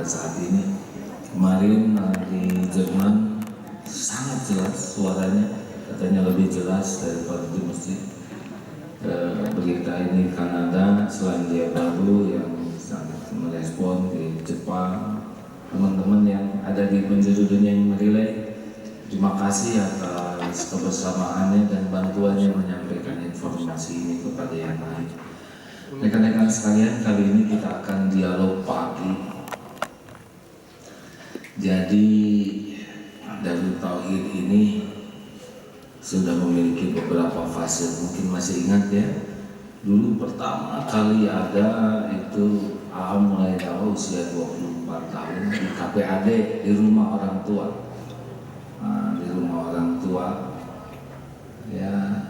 saat ini. Kemarin di Jerman sangat jelas suaranya, katanya lebih jelas daripada di masjid. Berita ini Kanada, Selandia Baru yang sangat merespon, di Jepang, teman-teman yang ada di penjuru dunia yang menilai. Terima kasih atas kebersamaannya dan bantuannya menyampaikan informasi ini kepada yang lain. Rekan-rekan sekalian, kali ini kita akan dialog pagi. Jadi Darut Tauhid ini sudah memiliki beberapa fase, mungkin masih ingat ya. Dulu pertama kali ada itu mulai dakwah usia 24 tahun di KPAD, di rumah orang tua. Di rumah orang tua ya,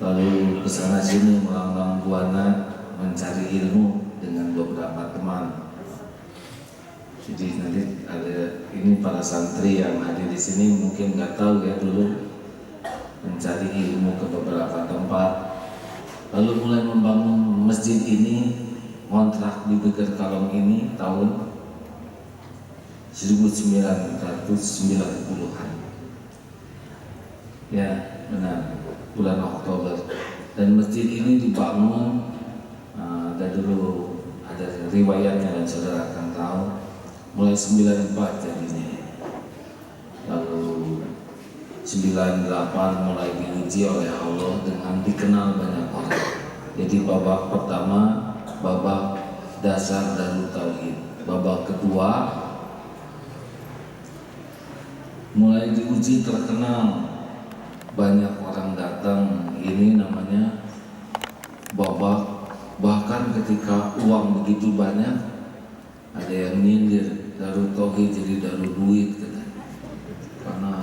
lalu kesana sini melanglang buana mencari ilmu dengan beberapa teman. Jadi nanti ada ini para santri yang hadir di sini mungkin nggak tahu ya, dulu mencari ilmu ke beberapa tempat, lalu mulai membangun masjid ini, kontrak di Beger Kalong ini tahun 1990-an. Ya benar, bulan Oktober. Dan masjid ini dibangun, ada dulu ada riwayatnya dan saudara akan tahu, mulai 94 jadinya. Lalu 98 mulai diuji oleh Allah dengan dikenal banyak orang. Jadi babak pertama, babak dasar Darut Tauhid. Babak kedua mulai diuji, terkenal, banyak orang datang. Ini namanya babak, bahkan ketika uang begitu banyak ada yang nyindir Darut Tauhid jadi Darut Duit katanya. Karena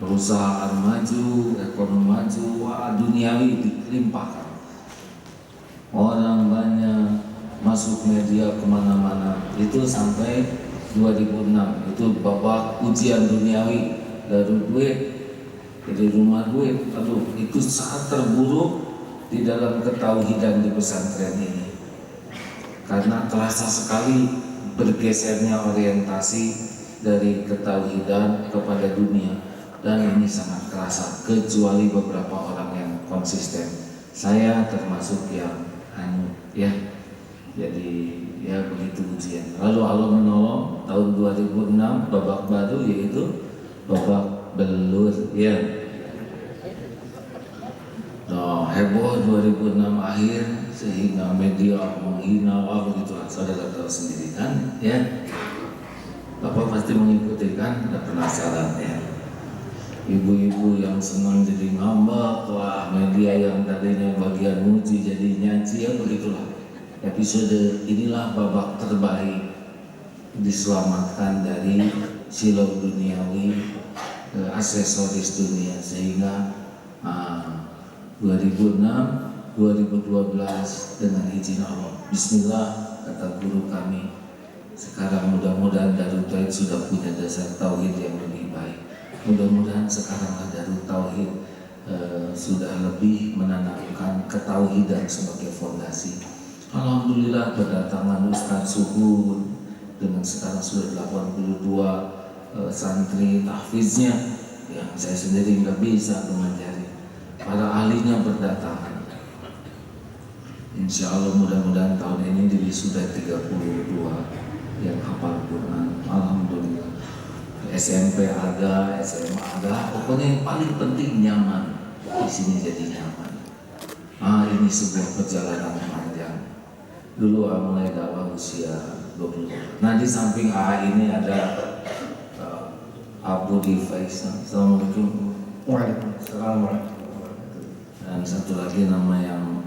perusahaan maju, ekonomi maju, duniawi dilimpahkan, orang banyak masuk media kemana-mana. Itu sampai 2006, itu babak ujian duniawi Darut Duit, jadi rumah duit. Aduh, itu saat terburuk di dalam ketauhidan di pesantren ini, karena terasa sekali bergesernya orientasi dari ketauhidan kepada dunia. Dan ini sangat kerasa, kecuali beberapa orang yang konsisten. Saya termasuk yang ya. Jadi ya begitu ujian. Lalu Allah menolong tahun 2006 babak baru, yaitu babak belur ya. Heboh 2006 akhir sehingga media menghina, begitulah, saudara tahu sendiri kan ya. Bapak pasti mengikuti kan, tidak penasaran ya. Ibu-ibu yang senang jadi ngambek, wah media yang tadinya bagian muji jadi nyanyi, ya begitulah. Episode inilah babak terbaik, diselamatkan dari silau duniawi, aksesoris dunia, sehingga 2006, 2012 dengan izin Allah, Bismillah, kata guru kami, sekarang mudah-mudahan Darut Tauhid sudah punya dasar tauhid yang lebih baik. Mudah-mudahan sekarang Darut Tauhid sudah lebih menanamkan ketauhidan sebagai fondasi. Alhamdulillah berdatangan Ustaz Suhud dengan sekarang sudah 82 santri tahfiznya, yang saya sendiri nggak bisa mengajari. Para ahlinya berdatangan. Insya Allah mudah-mudahan tahun ini sudah 32 yang hafal Quran. Alhamdulillah. SMP ada, SMA ada, pokoknya yang paling penting nyaman. Di sini jadi nyaman. Ini sebuah perjalanan panjang. Dulu mulai dakwah usia 20. Nah, di samping ini ada Abu Di Faisal. Assalamualaikum. Waalaikumsalam. Dan satu lagi nama yang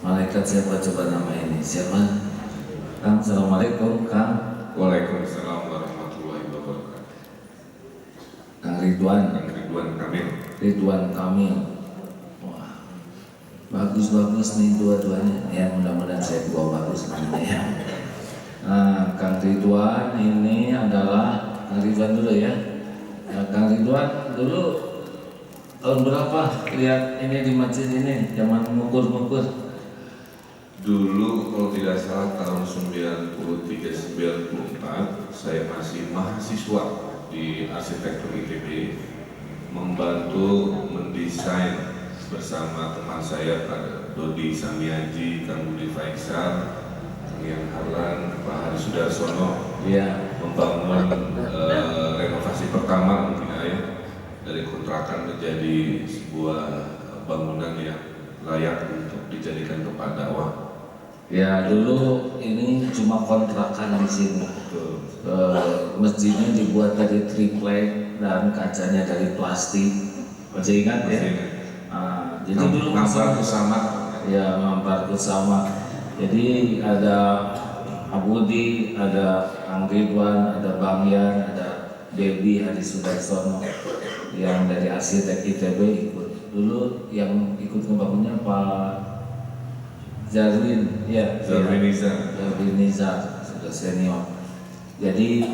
malaikat, siapa coba nama ini? Siapa? Kang, assalamualaikum Kang. Waalaikumsalam warahmatullahi wabarakatuh. Kang Ridwan. Kang Ridwan Kamil. Ridwan Kamil. Wah, bagus-bagus nih dua-duanya. Ya, mudah-mudahan saya bawa bagus namanya ya. Kang Ridwan ini adalah Kang Ridwan dulu ya. Kang Ridwan dulu tahun berapa lihat ini di masjid ini, zaman ngukur-ngukur? Dulu kalau tidak salah tahun 98 mahasiswa di arsitektur ITB membantu mendesain bersama teman saya Pak Dodi Samiaji, Kang Budi Faisal, Kang Ian Harlan, Pak Hari Sudarsono, membangun renovasi pertama mungkin dari kontrakan menjadi sebuah bangunan yang layak untuk dijadikan tempat dakwah. Ya, dulu ini cuma kontrakan di sini. Masjidnya dibuat dari triplek dan kacanya dari plastik. Masih ingat ya? Jadi dulu ngampar bersama. Ya, ngampar bersama. Jadi ada Abudi, ada Kang Ridwan, ada Bang Yan, ada Debbie Hari Sudarsono yang dari arsitek ITB ikut. Dulu yang ikut ngebangunnya Pak Zarwin, ya, Zarwin Nizar, sudah senior. Jadi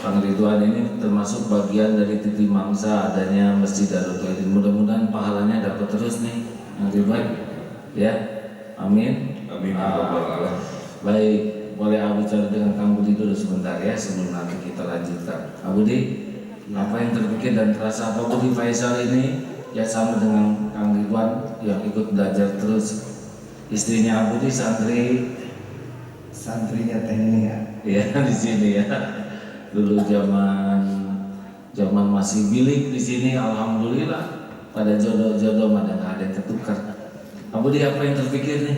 Kang Ridwan ini termasuk bagian dari titi mangsa adanya Masjid Darut Tauhid. Mudah-mudahan pahalanya dapat terus nih, Kang Ridwan. Ya, amin. Amin. Baik, boleh aku bicara dengan Kang Budi dulu sebentar ya sebelum nanti kita lanjutkan. Kang Budi, apa yang terpikir dan terasa Pak Budi Faisal ini ya sama dengan Kang Ridwan yang ikut belajar terus. Istrinya Budi santrinya teknik ya di sini ya. Dulu zaman masih bilik di sini, alhamdulillah pada jodoh-jodoh mana nggak ada yang ketukar. Budi apa yang terpikir nih?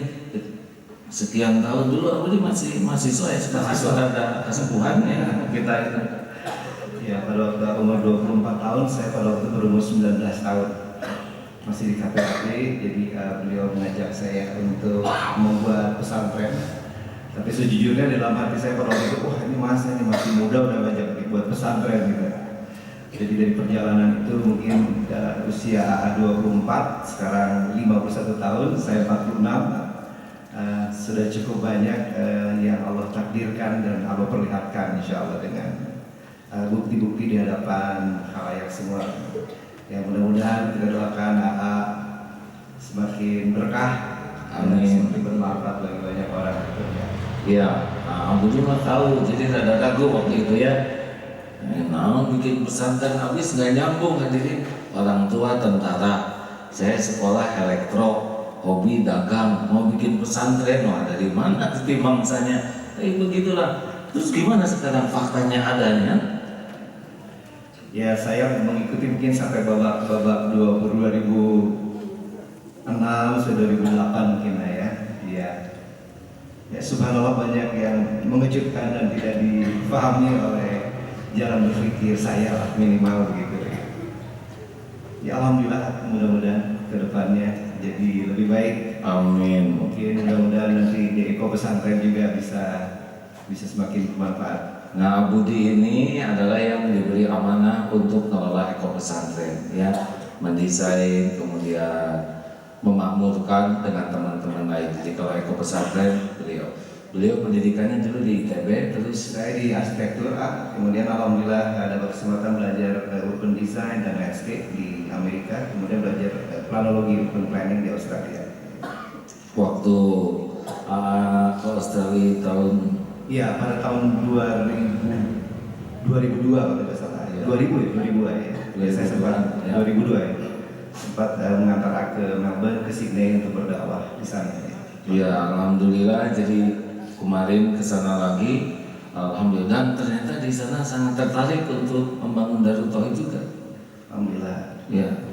Sekian tahun dulu Budi masih mahasiswa ya, sekarang sudah ada kesepuhan ya kita itu. Ya, pada waktu umur 24 tahun, saya pada waktu berumur 19 tahun masih di KPAP. Jadi beliau mengajak saya untuk membuat pesantren. Tapi sejujurnya dalam hati saya pada waktu itu, wah ini masih muda udah ngajak buat pesantren gitu. Jadi dari perjalanan itu mungkin usia 24, sekarang 51 tahun, saya 46. Sudah cukup banyak yang Allah takdirkan dan Allah perlihatkan insya Allah dengan bukti-bukti di hadapan khalayak semua. Yang mudah-mudahan kita doakan AA semakin berkah, amin, semakin bermanfaat bagi banyak orang. Ya, Abu mah tahu, jadi rada ragu waktu itu ya. Nah, bikin pesantren habis nggak nyambung hadirin. Orang tua tentara, saya sekolah elektro, hobi dagang, mau bikin pesantren, wah dari mana titik mangsanya? Begitulah. Terus gimana sekarang faktanya adanya? Ya, saya mengikuti mungkin sampai babak 2006, 2008 mungkin lah ya. Ya, subhanallah banyak yang mengejutkan dan tidak difahami oleh jalan berpikir saya lah, minimal begitu. Ya alhamdulillah, mudah-mudahan kedepannya jadi lebih baik. Amin. Mungkin mudah-mudahan nanti di Eko Pesantren juga bisa semakin bermanfaat. Nah, Budi ini adalah yang diberi amanah untuk mengelola Eko Pesantren, ya, mendesain, kemudian memakmurkan dengan teman-teman lain. Jadi kalau Eko Pesantren, beliau pendidikannya dulu di ITB, terus saya di arsitektur, kemudian alhamdulillah dapat kesempatan belajar urban design dan landscape di Amerika, kemudian belajar planologi urban planning di Australia. Waktu ke Australia tahun Pada tahun 2002 kalau tidak salah. Ya. 2000 ya. Saya sempat 2002 ya. Sempat mengantar ke Melbourne, ke Sydney untuk berdakwah di sana. Ya, alhamdulillah. Jadi kemarin ke sana lagi, alhamdulillah. Dan ternyata di sana sangat tertarik untuk membangun Darut Tauhid juga. Alhamdulillah. Ya,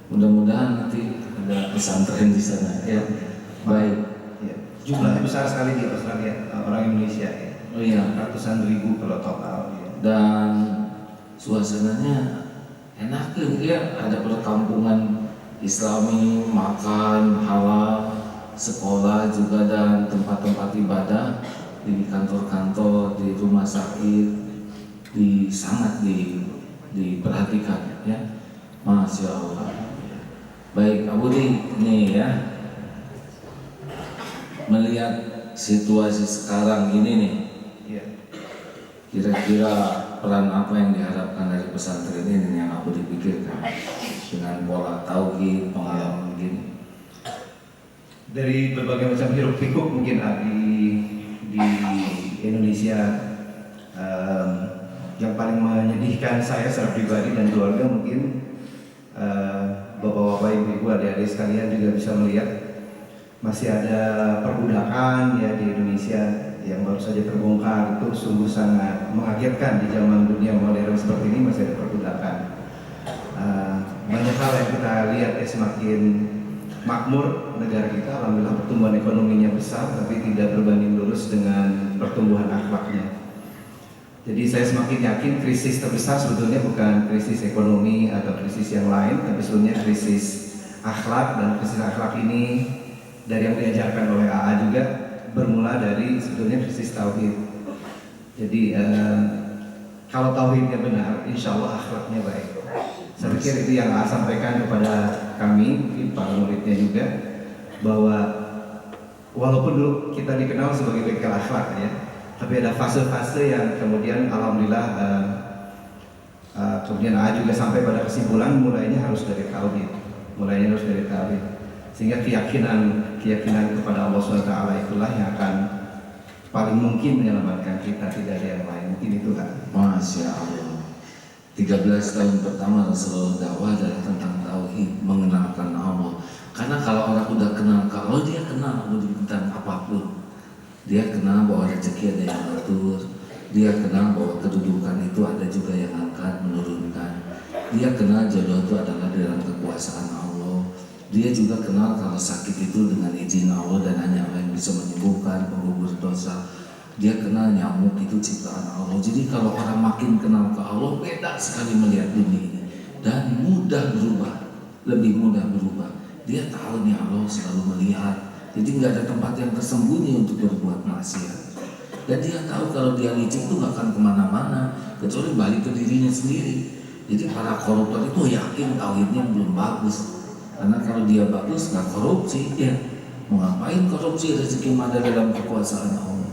mudah-mudahan nanti ada pesantren di sana. Ya, baik. Ya. Jumlahnya besar sekali di Australia, orang Indonesia ya. Oh iya. Ratusan ribu kalau total. Ya. Dan suasananya enak ya, ada perkampungan Islami, makan halal, sekolah juga, dan tempat-tempat ibadah di kantor-kantor, di rumah sakit, sangat diperhatikan ya, Masya Allah. Baik, Abu Di, nih ya, melihat situasi sekarang ini nih, kira-kira peran apa yang diharapkan dari pesantren ini yang aku dipikirkan dengan pola tauhid, pengalaman begini? Dari berbagai macam hiruk pikuk mungkin di Indonesia, yang paling menyedihkan saya secara pribadi dan keluarga mungkin bapak-bapak, ibu-ibu, adik-adik sekalian juga bisa melihat masih ada perbudakan ya di Indonesia yang baru saja terbongkar. Itu sungguh sangat mengagetkan di zaman dunia modern seperti ini masih ada perbudakan. Banyak hal yang kita lihat ya, semakin makmur negara kita, alhamdulillah pertumbuhan ekonominya besar, tapi tidak berbanding lurus dengan pertumbuhan akhlaknya. Jadi saya semakin yakin krisis terbesar sebetulnya bukan krisis ekonomi atau krisis yang lain, tapi sebetulnya krisis akhlak, dan krisis akhlak ini dari yang diajarkan oleh AA juga bermula dari sebetulnya krisis tauhid. Jadi kalau tauhidnya benar, insya Allah akhlaknya baik. Saya pikir itu yang AA sampaikan kepada kami, mungkin para muridnya juga, bahwa walaupun dulu kita dikenal sebagai bengkel akhlak ya, tapi ada fase-fase yang kemudian alhamdulillah kemudian AA juga sampai pada kesimpulan mulainya harus dari tauhid, sehingga keyakinan kepada Allah SWT itulah yang akan paling mungkin menyelamatkan kita, tidak ada yang lain. Mungkin itu kan. Masya Allah. 13 tahun pertama Rasulullah dakwah adalah tentang tauhid, mengenalkan Allah. Karena kalau orang udah kenal Allah, dia kenal tentang apapun. Dia kenal bahwa rezeki ada yang atur, dia kenal bahwa kedudukan itu ada juga yang angkat, menurunkan. Dia kenal jodoh itu adalah dalam kekuasaan Allah. Dia juga kenal kalau sakit itu dengan izin Allah dan hanya Allah yang bisa menyembuhkan, penggugur dosa. Dia kenal nyamuk itu ciptaan Allah. Jadi kalau orang makin kenal ke Allah, beda sekali melihat dunia ini dan mudah berubah, lebih mudah berubah. Dia tahu nih Allah selalu melihat. Jadi nggak ada tempat yang tersembunyi untuk berbuat maksiat. Dan dia tahu kalau dia licik itu nggak akan kemana-mana kecuali balik ke dirinya sendiri. Jadi para koruptor itu yakin tauhidnya belum bagus. Karena kalau dia bagus nggak korupsi, ya mau ngapain korupsi, rezeki ada dalam kekuasaan Allah.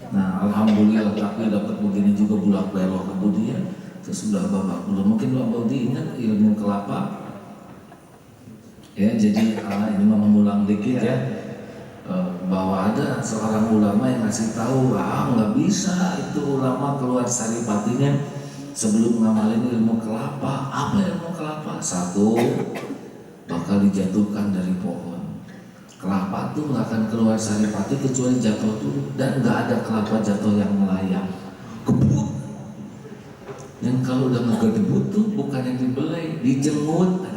Nah alhamdulillah tapi dapat begini juga bulak belok kemudian sudah babak belum. Mungkin Pak Baudi ingat ilmu kelapa. Ya jadi ini mengulang dikit ya. Bahwa ada seorang ulama yang ngasih tahu, nggak bisa itu ulama keluar saripatinya sebelum ngamalin ilmu kelapa. Apa ilmu kelapa? Satu, bakal dijatuhkan dari pohon. Kelapa tuh nggak akan keluar saripati kecuali jatuh dulu, dan nggak ada kelapa jatuh yang melayang, kebut. Yang kalau udah ngegedebut tuh bukan yang dibelai, dijenggut,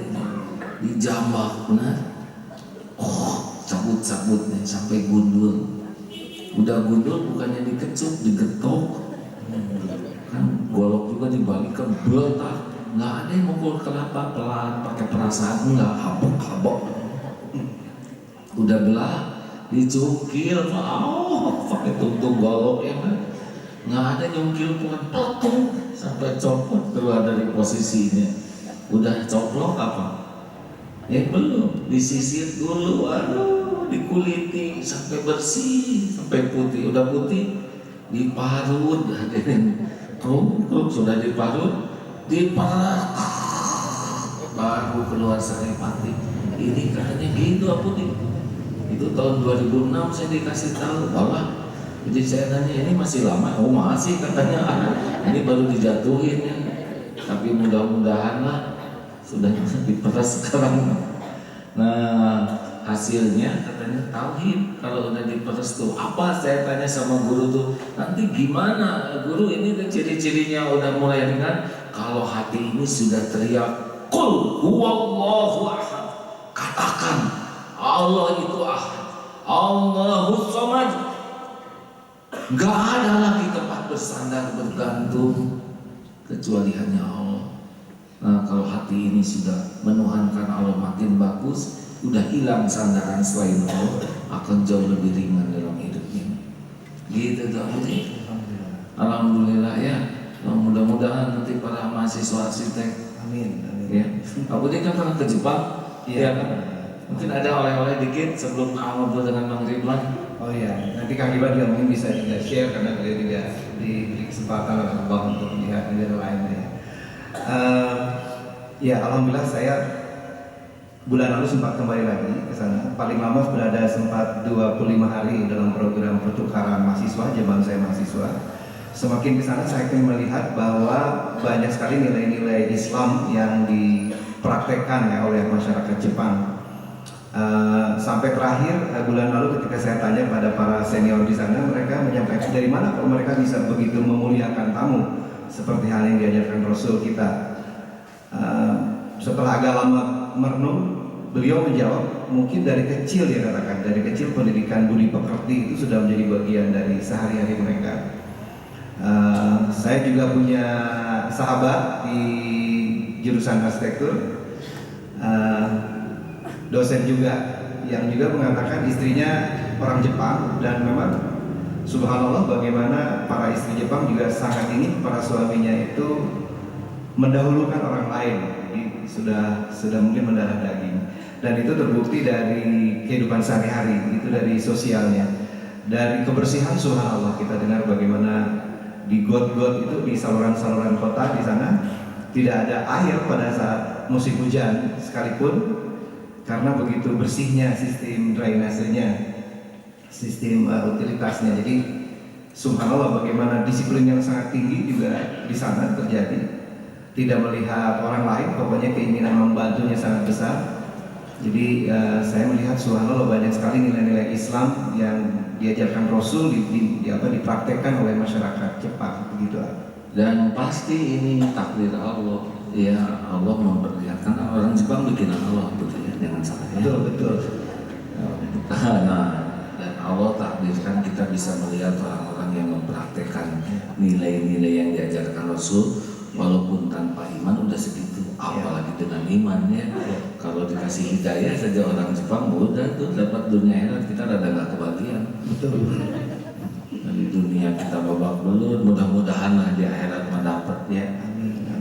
dijambak, benar. Cabut-cabutnya sampai gundul. Udah gundul bukannya dikecup, digetok. Kan golok juga dibalikan, beletak. Nggak ada yang mukul kelapa pelan, pakai perasaan, nggak habok-habok. Udah belah, dicungkil, pakai tuntung golok ya kan. Nggak ada nyungkil pelan, petung sampai copot keluar dari posisinya. Udah coplok apa? Belum, disisir dulu, dikuliti sampai bersih, sampai putih. Udah putih, diparut, keruk sudah diparut, diperas, baru keluar saripati. Ini katanya gitu apa nih? Itu tahun 2006 saya dikasih tahu, Allah. Jadi saya nanya ini masih lama? Oh masih katanya, ini baru dijatuhin ya. Tapi mudah-mudahan lah sudah diperas sekarang. Nah hasilnya katanya tauhid. Kalau udah diperas tuh apa? Saya tanya sama guru tuh, nanti gimana guru ini ciri-cirinya udah mulai ringan. Kalau hati ini sudah teriak Qul huwallahu ahad, katakan Allah itu ahad, Allahus samad. Gak ada lagi tempat bersandar bergantung kecuali hanya Allah. Nah kalau hati ini sudah menuhankan Allah makin bagus, udah hilang sandaran selain Allah, akan jauh lebih ringan dalam hidupnya. Gitu tuh. Alhamdulillah ya. Mudah-mudahan nanti para mahasiswa arsitek, Amin. ya. Pak Budi kan pernah ke Jepang, Iya. kan? Mungkin ada oleh-oleh dikit sebelum ngobrol dengan Bang Ridwan. Oh iya, nanti Kang Iban juga mungkin bisa juga share karena beliau juga diberi kesempatan oleh Allah untuk melihat negara lainnya. Ya alhamdulillah saya bulan lalu sempat kembali lagi ke sana. Paling lama berada sempat 25 hari dalam program pertukaran mahasiswa, zaman saya mahasiswa. Semakin ke sana saya akan melihat bahwa banyak sekali nilai-nilai Islam yang dipraktekkan ya oleh masyarakat Jepang. Sampai terakhir bulan lalu ketika saya tanya pada para senior di sana, mereka menyampaikan dari mana kalau mereka bisa begitu memuliakan tamu seperti hal yang diajarkan Rasul kita. Setelah agak lama merenung, beliau menjawab, mungkin dari kecil dia katakan, dari kecil pendidikan budi pekerti itu sudah menjadi bagian dari sehari-hari mereka. Saya juga punya sahabat di jurusan arsitektur, dosen juga, yang juga mengatakan istrinya orang Jepang, dan memang subhanallah bagaimana para istri Jepang juga sangat ingin para suaminya itu mendahulukan orang lain. Jadi sudah mungkin mendarah daging, dan itu terbukti dari kehidupan sehari-hari, itu dari sosialnya, dari kebersihan. Subhanallah, kita dengar bagaimana di got-got itu, di saluran-saluran kota di sana tidak ada air pada saat musim hujan sekalipun, karena begitu bersihnya sistem drainasenya, sistem utilitasnya. Jadi subhanallah bagaimana disiplin yang sangat tinggi juga di sana terjadi. Tidak melihat orang lain, pokoknya keinginan membantunya sangat besar. Jadi saya melihat subhanallah banyak sekali nilai-nilai Islam yang diajarkan Rasul dipraktekkan oleh masyarakat Jepang begitu. Dan pasti ini takdir Allah. Ya, Allah memperlihatkan orang Jepang bikin Allah gitu ya, jangan salah ya. Betul. Nah, dan Allah takdirkan kita bisa melihat orang-orang yang mempraktekkan nilai-nilai yang diajarkan Rasul. Walaupun tanpa iman udah segitu, apalagi dengan iman ya. Kalau dikasih hidayah saja orang Jepang udah tuh dapat dunia akhirat, kita rada nggak kebagian. Betul. Di dunia kita babak belur, mudah-mudahan lah di akhirat mendapat ya.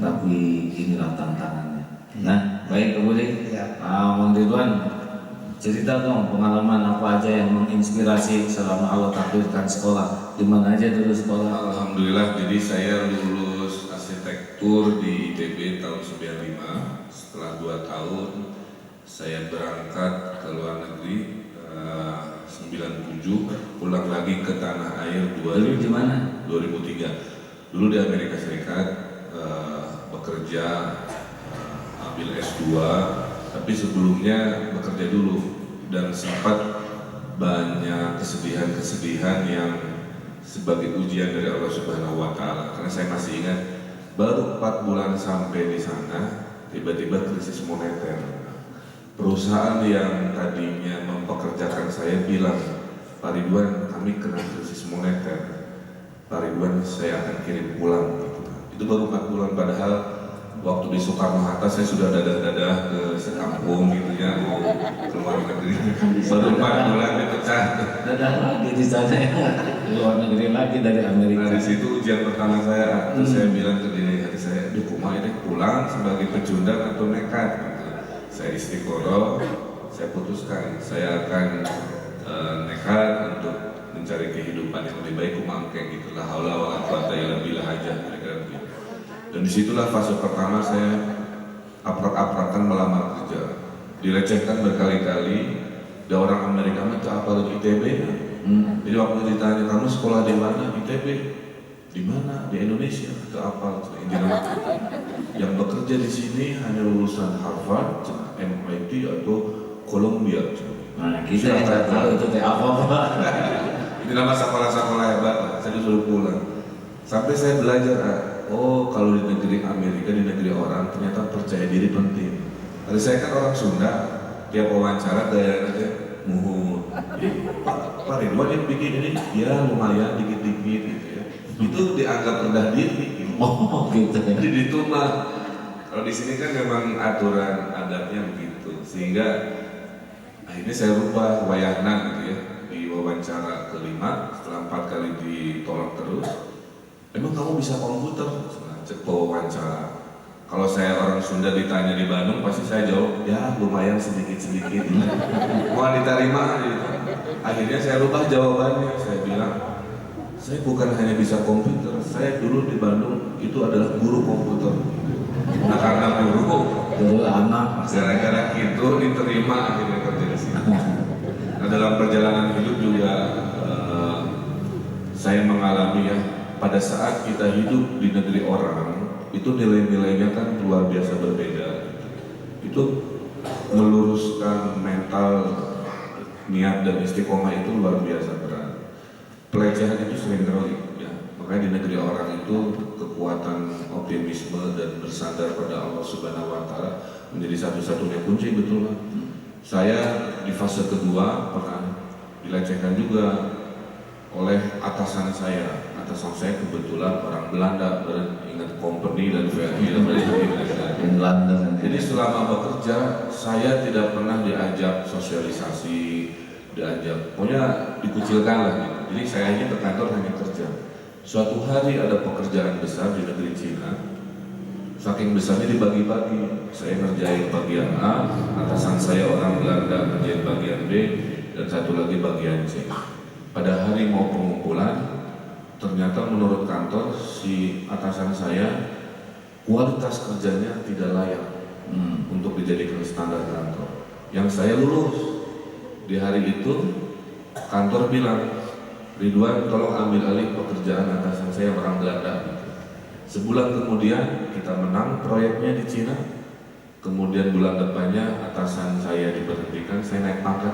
Tapi inilah tantangannya. Nah, baik kemudian Mang Ridwan, cerita dong pengalaman apa aja yang menginspirasi selama Allah takdirkan sekolah. Di mana aja dulu sekolah? Alhamdulillah, jadi saya lulus arsitektur di ITB tahun 95. Setelah 2 tahun saya berangkat ke luar negeri 97, pulang lagi ke tanah air 2003. Dulu di Amerika Serikat bekerja, ambil S2, tapi sebelumnya bekerja dulu, dan sempat banyak kesedihan-kesedihan yang sebagai ujian dari Allah Subhanahu wa Ta'ala. Karena saya masih ingat, baru 4 bulan sampai di sana, tiba-tiba krisis moneter. Perusahaan yang tadinya mempekerjakan saya bilang, Pak Ridwan, kami kena krisis moneter. Pak Ridwan, saya akan kirim pulang. Gitu. Itu baru 4 bulan, padahal waktu di Soekarno-Hatta saya sudah dadah-dadah ke sekampung gitu ya, mau ke luar negeri. Baru 4 bulan dipecat. Dadah lagi di sana ya, luar negeri lagi dari Amerika. Nah, di situ ujian pertama saya. Terus saya bilang ke diri hati saya, aduh kumaha ini pulang sebagai pecundang atau nekat gitu. Saya istiqoroh, saya putuskan saya akan nekat untuk mencari kehidupan yang lebih baik, kumangke gitu, la haula wala quwata illa billah aja, kira-kira begitu. Dan disitulah fase pertama saya aprak-aprakan melamar kerja, dilecehkan berkali-kali. Ada orang Amerika itu apa lagi ITB. Jadi waktu ditanya, kamu sekolah di mana? ITB. Di mana? Di Indonesia. Itu apa? Yang bekerja di sini hanya lulusan Harvard, MIT atau Columbia. Nah, kita yang tahu itu apa? Ini nama sekolah-sekolah hebat. Saya disuruh pulang. Sampai saya belajar, oh kalau di negeri Amerika, di negeri orang, ternyata percaya diri penting. Kalau saya kan orang Sunda, tiap wawancara gaya aja muhun. Pak Ridwan yang bikin ini, ya lumayan dikit-dikit gitu ya. Itu dianggap rendah diri. Gitu. Oh gitu. Jadi dituma. Kalau di sini kan memang aturan adatnya begitu, sehingga akhirnya saya rubah wayahna gitu ya. Di wawancara kelima, setelah 4 kali ditolak terus, emang kamu bisa komputer? Cek wawancara. Kalau saya orang Sunda ditanya di Bandung, pasti saya jawab, ya lumayan sedikit-sedikit. Mau diterima gitu. Akhirnya saya rubah jawabannya, saya bilang, saya bukan hanya bisa komputer, saya dulu di Bandung itu adalah guru komputer. Nah karena guru anak, gara-gara gitu diterima akhirnya kerja di sini. Nah dalam perjalanan hidup juga saya mengalami ya pada saat kita hidup di negeri orang, itu nilai-nilainya kan luar biasa berbeda. Itu meluruskan mental, niat dan istiqomah itu luar biasa berat. Pelecehan itu sering kali, ya. Makanya di negeri orang itu kekuatan optimisme dan bersandar pada Allah Subhanahu Wa Taala menjadi satu-satunya kunci, betul lah. Saya di fase kedua pernah dilecehkan juga oleh atasan saya. Atasan saya kebetulan orang Belanda, ingat company dan film dari London. Jadi selama bekerja saya tidak pernah diajak sosialisasi, pokoknya dikucilkan lah gitu. Jadi saya ini ke kantor hanya kerja. Suatu hari ada pekerjaan besar di negeri Cina, saking besarnya dibagi-bagi. Saya ngerjain bagian A, atasan saya orang Belanda ngerjain bagian B, dan satu lagi bagian C. Pada hari mau pengumpulan, ternyata menurut kantor si atasan saya kualitas kerjanya tidak layak untuk dijadikan standar kantor. Yang saya lulus di hari itu, kantor bilang, Ridwan tolong ambil alih pekerjaan atasan saya orang Belanda. Sebulan kemudian kita menang proyeknya di Cina. Kemudian bulan depannya atasan saya diberhentikan, saya naik pangkat.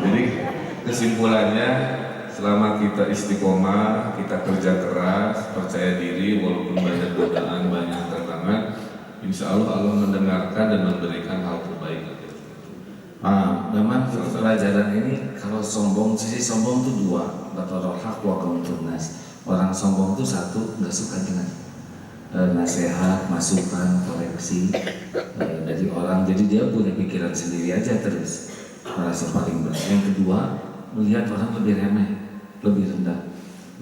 Jadi kesimpulannya, selama kita istiqomah, kita kerja keras, percaya diri, walaupun banyak godaan, banyak tantangan, insya Allah Allah mendengarkan dan memberikan hal terbaik. Memang pelajaran ini kalau sombong, sisi sombong itu dua, batarul haq wa ghamtun nas. Orang sombong itu satu, nggak suka dengan nasihat, masukan, koreksi dari orang, jadi dia punya pikiran sendiri aja terus, merasa paling benar. Yang kedua, melihat orang lebih remeh, lebih rendah,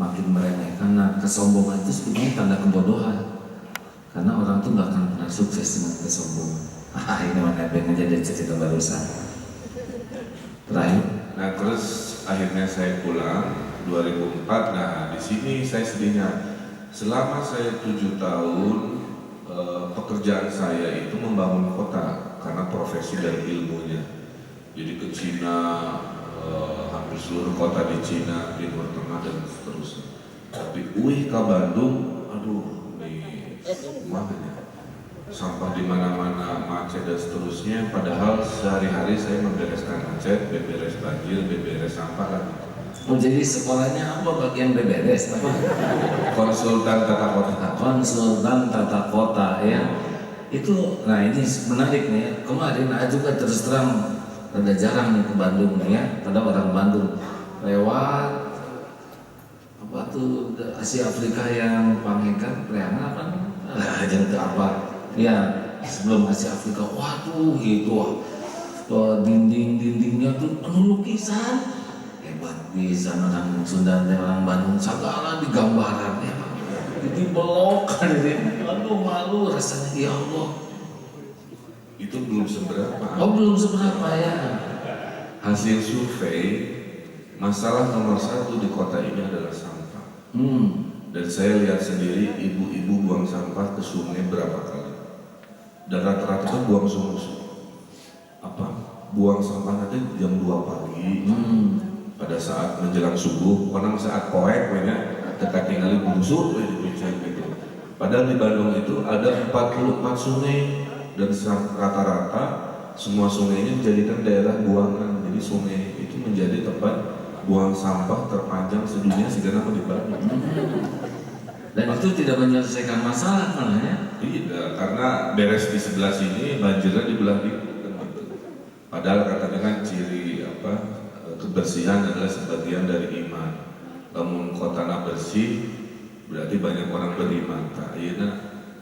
makin meremehkan. Nah, kesombongan itu sebenarnya tanda kebodohan, karena orang tuh nggak akan pernah sukses dengan kesombongan. Ini mana pengen jadi cerita barusan. Terakhir. Nah terus akhirnya saya pulang 2004. Nah di sini saya sedihnya, selama saya 7 tahun pekerjaan saya itu membangun kota karena profesi dan ilmunya. Jadi ke Cina, hampir seluruh kota di Cina, Timur Tengah dan seterusnya. Tapi ke Bandung, aduh ini makanya sampah di mana-mana, macet dan seterusnya. Padahal sehari-hari saya membereskan macet, beberes banjir, beberes sampah lah. Jadi sekolahnya apa bagian beberes? Konsultan tata kota. Konsultan tata kota ya. Itu, nah ini menarik nih ya. Kemarin saya juga terus terang ada jarang nih ke Bandung nih ya. Pada orang Bandung lewat apa tuh Asia Afrika yang Pangekan, Priangan apa? Jangan ke apa? Ya, sebelum Asia Afrika, waduh gitu, dinding-dindingnya tuh penuh lukisan, hebat bisa orang Sunda dan orang Bandung, segala digambaran ya, jadi belokan ini, aduh malu rasanya ya Allah. Itu belum seberapa. Oh belum seberapa ya. Hasil survei, masalah nomor 1 di kota ini adalah sampah. Dan saya lihat sendiri ibu-ibu buang sampah ke sungai berapa kali. Dan rata-rata kan buang buang sampah nanti jam 2 pagi pada saat menjelang subuh, orang saat koek banyak dekat tinggali busuk gitu. Padahal di Bandung itu ada 44 sungai dan rata-rata semua sungainya dijadikan daerah buangan. Jadi sungai itu menjadi tempat buang sampah terpanjang sedunia segenap di Bandung. Dan itu tidak menyelesaikan masalah malah ya? Tidak, karena beres di sebelah sini, banjirnya di belah itu. Padahal katanya kan ciri kebersihan adalah sebagian dari iman. Namun kota nak bersih, berarti banyak orang beriman. Tak iya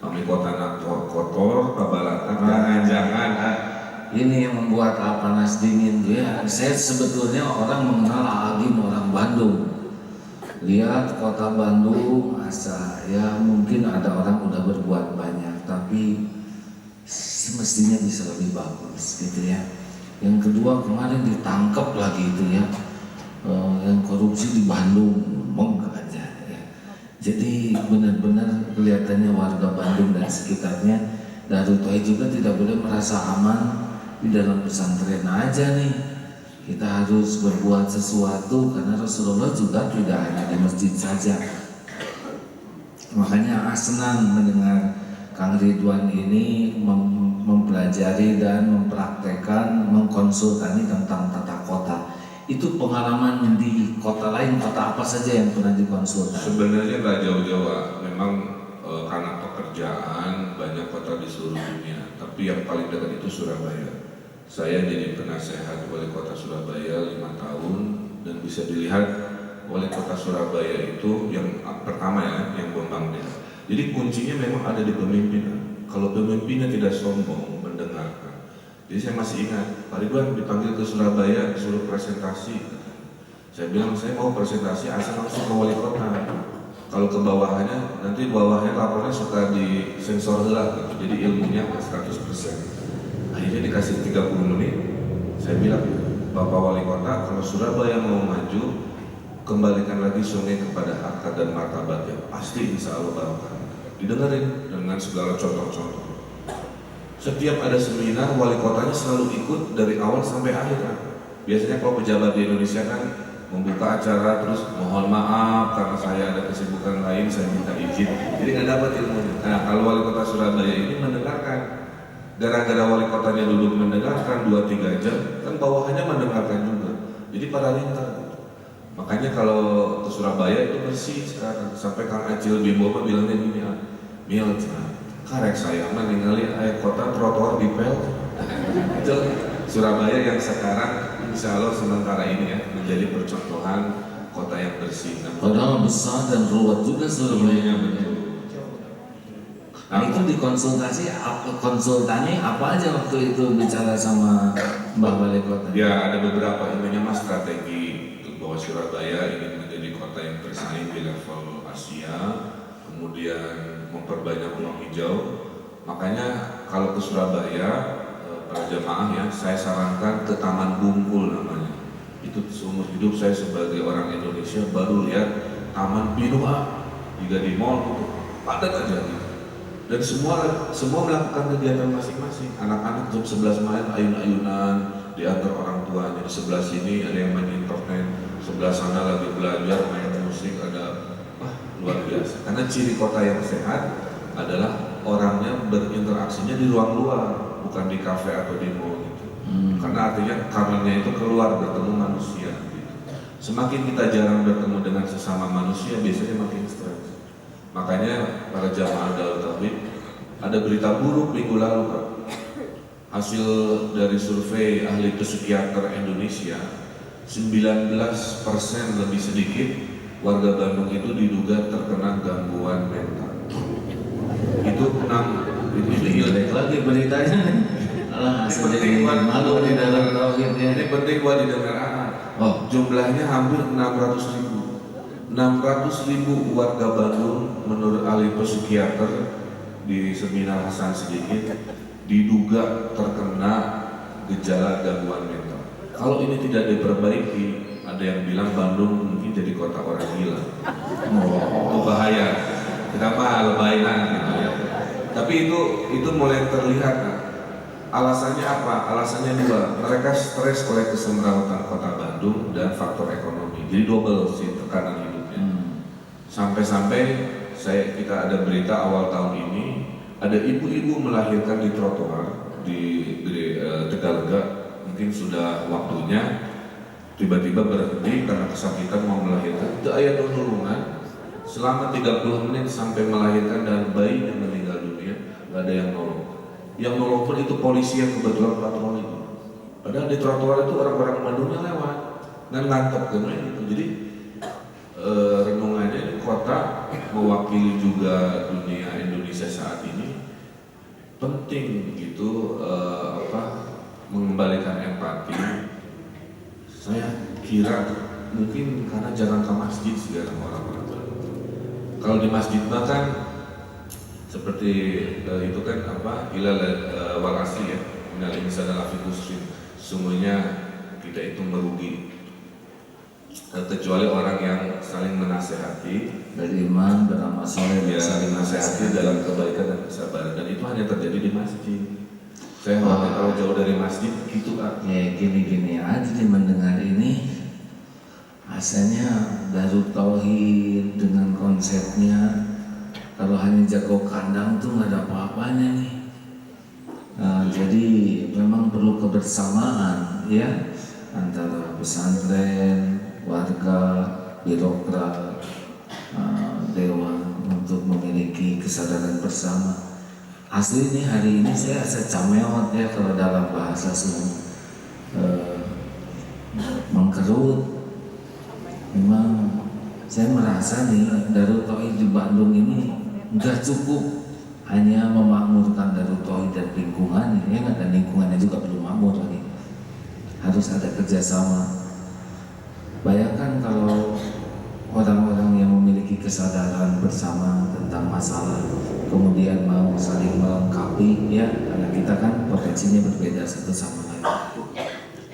kami kota nak kotor, kabalatan, jangan. Ini yang membuat panas dingin tuh ya. Saya sebetulnya orang mengenal Agim orang Bandung. Lihat kota Bandung, asa ya mungkin ada orang udah berbuat banyak, tapi semestinya bisa lebih bagus gitu ya. Yang kedua kemarin ditangkap lagi itu ya, yang korupsi di Bandung, monggo aja ya. Jadi benar-benar kelihatannya warga Bandung dan sekitarnya, Darut Tauhid juga tidak boleh merasa aman di dalam pesantren aja nih. Kita harus berbuat sesuatu karena Rasulullah juga tidak hanya di masjid saja, Makanya senang mendengar Kang Ridwan ini mempelajari dan mempraktekkan, mengkonsultasi tentang tata kota. Itu pengalaman di kota lain, kota apa saja yang pernah dikonsultasi? Sebenarnya nggak jauh-jauh, Pak. Memang karena pekerjaan banyak kota di seluruh dunia, tapi yang paling dekat itu Surabaya. Saya jadi penasehat wali kota Surabaya 5 tahun, dan bisa dilihat wali kota Surabaya itu yang pertama ya, yang membangun. Jadi kuncinya memang ada di pemimpinan. Kalau pemimpinnya tidak sombong, mendengarkan. Jadi saya masih ingat, Pak Ridwan dipanggil ke Surabaya, disuruh presentasi. Saya bilang, saya mau presentasi asal langsung ke wali kota. Kalau ke bawahnya, nanti bawahnya laporannya suka di sensor lah gitu. Jadi ilmunya 100%. Akhirnya dikasih 30 menit. Saya bilang, Bapak Wali Kota, kalau Surabaya mau maju, kembalikan lagi sungai kepada harkat dan martabatnya. Pasti insya Allah barokah. Didengarin dengan segala contoh-contoh. Setiap ada seminar, wali kotanya selalu ikut dari awal sampai akhir kan. Biasanya kalau pejabat di Indonesia kan membuka acara terus mohon maaf karena saya ada kesibukan lain, saya minta izin. Jadi nggak dapat ilmunya. Nah, kalau wali kota Surabaya ini mendengarkan. Gara-gara wali kotanya duduk mendengarkan 2-3 jam, kan bawahannya mendengarkan juga. Jadi paralel. Makanya kalau ke Surabaya itu bersih sekarang. Sampai Kang Acil Bimbo bilangnya gini, Mil, karek saya mah ningali aya kota trotoar dipel. Itu Surabaya yang sekarang insya Allah sementara ini ya menjadi percontohan kota yang bersih. Padahal besar dan ruwet juga Surabaya. Betul. Nah, itu dikonsultasi, konsultannya apa aja waktu itu bicara sama Mbah Wali Kota? Ya ada beberapa, intinya mas strategi bahwa Surabaya ingin menjadi kota yang bersaing di level Asia, kemudian memperbanyak ruang hijau. Makanya kalau ke Surabaya, para jemaah ya, saya sarankan ke Taman Bungkul namanya. Itu seumur hidup saya sebagai orang Indonesia baru lihat taman biru juga di mall itu padat aja gitu. Dan semua melakukan kegiatan masing-masing. Anak-anak jam 11 malam ayun-ayunan diantar orang tuanya. Di sebelah sini ada yang main internet, sebelah sana lagi belajar main musik, ada luar biasa. Karena ciri kota yang sehat adalah orangnya berinteraksinya di ruang luar, bukan di kafe atau di mall gitu. Karena artinya kamarnya itu keluar bertemu manusia gitu. Semakin kita jarang bertemu dengan sesama manusia, biasanya makin stres. Makanya para jamaah Darut Tauhid ada berita buruk minggu lalu Pak. Hasil dari survei ahli psikiater Indonesia, 19% lebih sedikit warga Bandung itu diduga terkena gangguan mental. Itu Jelek lagi beritanya. Alah, penting buat malu di dalam tauhidnya. Ini penting buat didengar anak. Jumlahnya hampir 600.000. 600.000 warga Bandung menurut ahli psikiater di seminar Hasan Sedikit diduga terkena gejala gangguan mental. Kalau ini tidak diperbaiki, ada yang bilang Bandung mungkin jadi kota orang gila. Itu bahaya. Kita mah lebayan gitu ya. Tapi itu mulai terlihat. Alasannya apa? Alasannya dua. Mereka stres oleh kesemrawutan kota Bandung dan faktor ekonomi. Jadi double sih tekanan hidup. Sampai-sampai kita ada berita awal tahun ini ada ibu-ibu melahirkan di trotoar di Tegalega, mungkin sudah waktunya, tiba-tiba berhenti karena kesakitan mau melahirkan. Itu ayat nulungan selama 30 menit sampai melahirkan dan bayi yang meninggal dunia, nggak ada yang nolong. Yang nolong pun itu polisi yang kebetulan patroli. Padahal di trotoar itu orang-orang Bandungnya lewat dan ngantuk gitu. Jadi renungannya kota mewakili juga dunia Indonesia saat ini penting gitu mengembalikan empati. Saya kira mungkin karena jarang ke masjid sekarang orang-orang. Kalau di masjid bahkan seperti itu kan hilal wal asri ya, minal insani lafi khusrin. Sungguhnya kita itu merugi. Kecuali orang yang saling menasehati, beriman, beramal soleh, ya, saling menasehati dalam kebaikan dan kesabaran, dan itu hanya terjadi di masjid. Saya khawatir kalau jauh dari masjid gitu gini-gini aja nih mendengar ini, rasanya Darut Tauhid dengan konsepnya Kalau hanya jago kandang tuh nggak ada apa-apanya nih. Nah, jadi memang perlu kebersamaan ya antara pesantren, warga, birokrat, dewan untuk memiliki kesadaran bersama. Asli nih hari ini saya secameot ya kalau dalam bahasa Sunda, mengkerut. Memang saya merasa nih Darut Tauhid di Bandung ini nggak cukup hanya memakmurkan Darut Tauhid dan lingkungannya, ya nggak, dan lingkungannya juga belum makmur lagi. Harus ada kerjasama. Bayangkan kalau orang-orang yang memiliki kesadaran bersama tentang masalah kemudian mau saling melengkapi, ya, karena kita kan potensinya berbeda satu sama lain,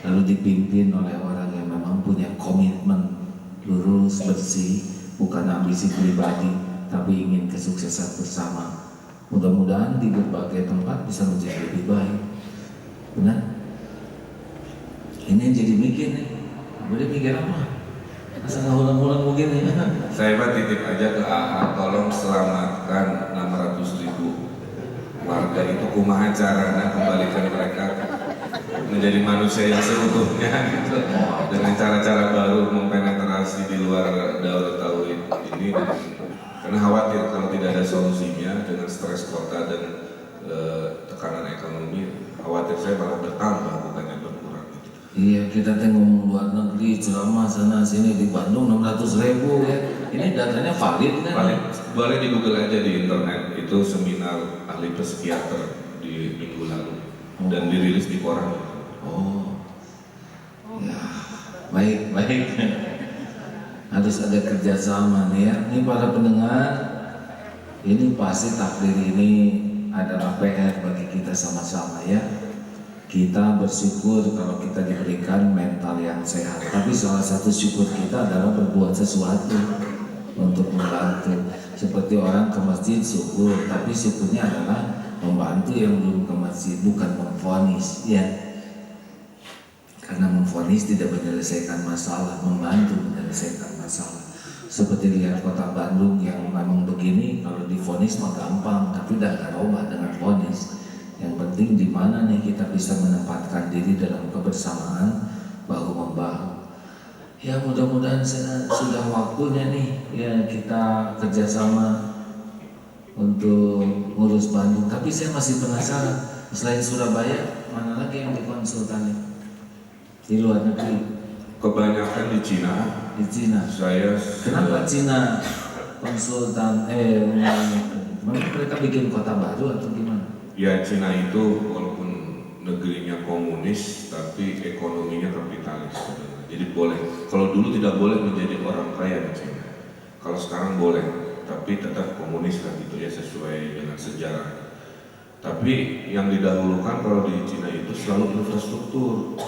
lalu dipimpin oleh orang yang memang punya komitmen lurus bersih, bukan ambisi pribadi tapi ingin kesuksesan bersama. Mudah-mudahan di berbagai tempat bisa menjadi lebih baik. Benar? Ini yang jadi mikir nih. Boleh mikir apa? Asal ngulang-ngulang begini. Saya mah titip aja ke AA, tolong selamatkan 600.000 warga itu. Kumaha carana kembalikan mereka menjadi manusia yang seutuhnya gitu, dengan cara-cara baru mempenetrasi di luar Darut Tauhid ini. Karena khawatir kalau tidak ada solusinya dengan stres kota dan tekanan ekonomi, khawatir saya malah bertambah bukannya berkurang gitu. Iya, kita ngomong luar negeri, ceramah sana sini, di Bandung 600.000 ya. Ini datanya valid kan? Valid. Boleh di Google aja di internet, itu seminar ahli psikiater di minggu lalu dan dirilis di koran. Oh, ya, baik. Harus ada kerjasama nih ya. Ini para pendengar, ini pasti takdir ini adalah PR bagi kita sama-sama ya. Kita bersyukur kalau kita diberikan mental yang sehat. Tapi salah satu syukur kita adalah berbuat sesuatu untuk membantu. Seperti orang ke masjid syukur, tapi syukurnya adalah membantu yang belum ke masjid, bukan memvonis ya. Karena memvonis tidak menyelesaikan masalah, membantu menyelesaikan masalah. Seperti lihat kota Bandung yang memang begini, kalau divonis mah gampang, tapi udah gak robah dengan vonis. Yang penting di mana nih kita bisa menempatkan diri dalam kebersamaan, bahu-membahu. Ya mudah-mudahan sudah waktunya nih ya kita kerjasama untuk ngurus Bandung. Tapi saya masih penasaran, selain Surabaya mana lagi yang dikonsultani di luar negeri? Kebanyakan di Cina. Di Cina. Kenapa Cina konsultan? Memang mereka bikin kota baru atau gimana? Ya, Cina itu walaupun negerinya komunis tapi ekonominya kapitalis. Jadi boleh. Kalau dulu tidak boleh menjadi orang kaya di Cina. Kalau sekarang boleh, tapi tetap komunis lah gitu ya, sesuai dengan sejarah. Tapi yang didahulukan kalau di Cina itu selalu infrastruktur.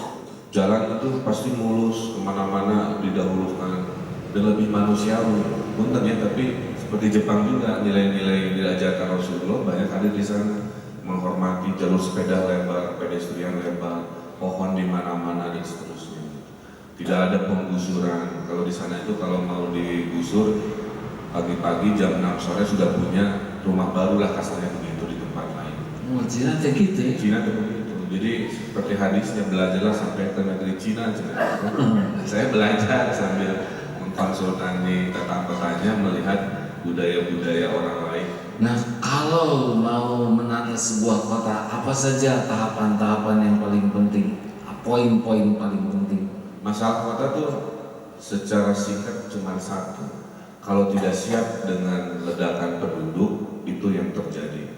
Jalan itu pasti mulus, kemana-mana didahulukan dan lebih manusiawi. Punten ya, tapi seperti Jepang juga, nilai-nilai yang diajarkan Rasulullah banyak ada di sana. Menghormati jalur sepeda lebar, pedestrian lebar, pohon di mana-mana dan seterusnya. Tidak ada penggusuran. Kalau di sana itu kalau mau digusur pagi-pagi jam 6 sore sudah punya rumah baru lah, kasarnya begitu di tempat lain. Oh, Cina kayak gitu ya? Cina tuh begitu. Jadi seperti hadisnya, belajarlah sampai ke negeri Cina. Saya belajar sambil mengkonsultasi tetangga-tetangganya, melihat budaya-budaya orang lain. Nah, kalau mau menata sebuah kota, apa saja tahapan-tahapan yang paling penting? Poin-poin paling penting? Masalah kota tuh secara singkat cuma satu. Kalau tidak siap dengan ledakan penduduk, itu yang terjadi.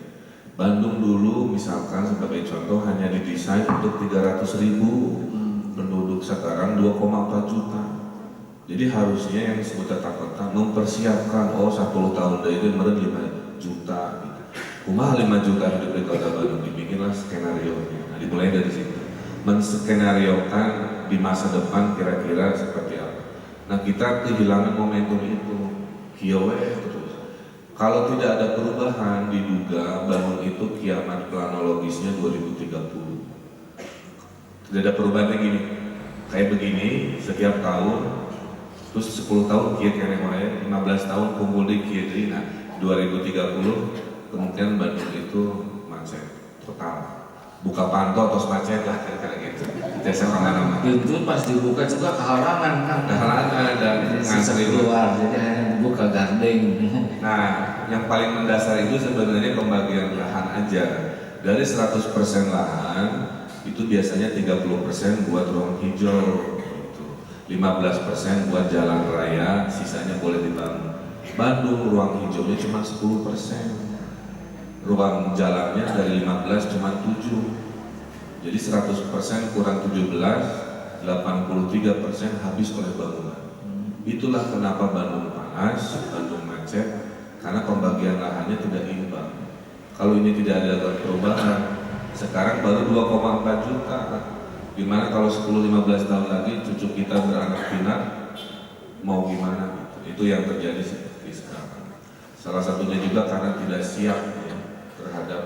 Bandung dulu misalkan sebagai contoh hanya didesain untuk 300.000 penduduk, sekarang 2,4 juta. Jadi harusnya yang disebut tata kota mempersiapkan 10 tahun dari itu meren 5 juta gitu. Kumaha 5 juta hidup di kota Bandung, dibikinlah skenario. Nah, dimulai dari situ. Menskenariokan di masa depan kira-kira seperti apa. Nah, kita kehilangan momentum itu. Kiawe terus. Kalau tidak ada perubahan, diduga Bandung itu kiamat planologisnya 2030. Tidak ada perubahannya gini. Kayak begini setiap tahun. Terus 10 tahun kia kene wae, 15 tahun kumpul di kia. Nah, 2030 kemungkinan Bandung itu macet total. Buka pantau atau macet lah kira-kira gitu. Desa kemana-mana. Pintu pas dibuka juga kehalangan kan. Kehalangan dan ngantri keluar, jadi hanya dibuka gandeng. Nah, yang paling mendasar itu sebenarnya pembagian lahan aja. Dari 100% lahan itu biasanya 30% buat ruang hijau, gitu. 15% buat jalan raya, sisanya boleh dibangun. Bandung ruang hijaunya cuma 10%. Ruang jalannya dari 15 cuma 7. Jadi 100% kurang 17, 83% habis oleh bangunan. Itulah kenapa Bandung panas, Bandung macet, karena pembagian lahannya tidak imbang. Kalau ini tidak ada perubahan, sekarang baru 2,4 juta. Gimana kalau 10-15 tahun lagi cucu kita beranak pinak, mau gimana? Itu yang terjadi seperti sekarang. Salah satunya juga karena tidak siap ya, terhadap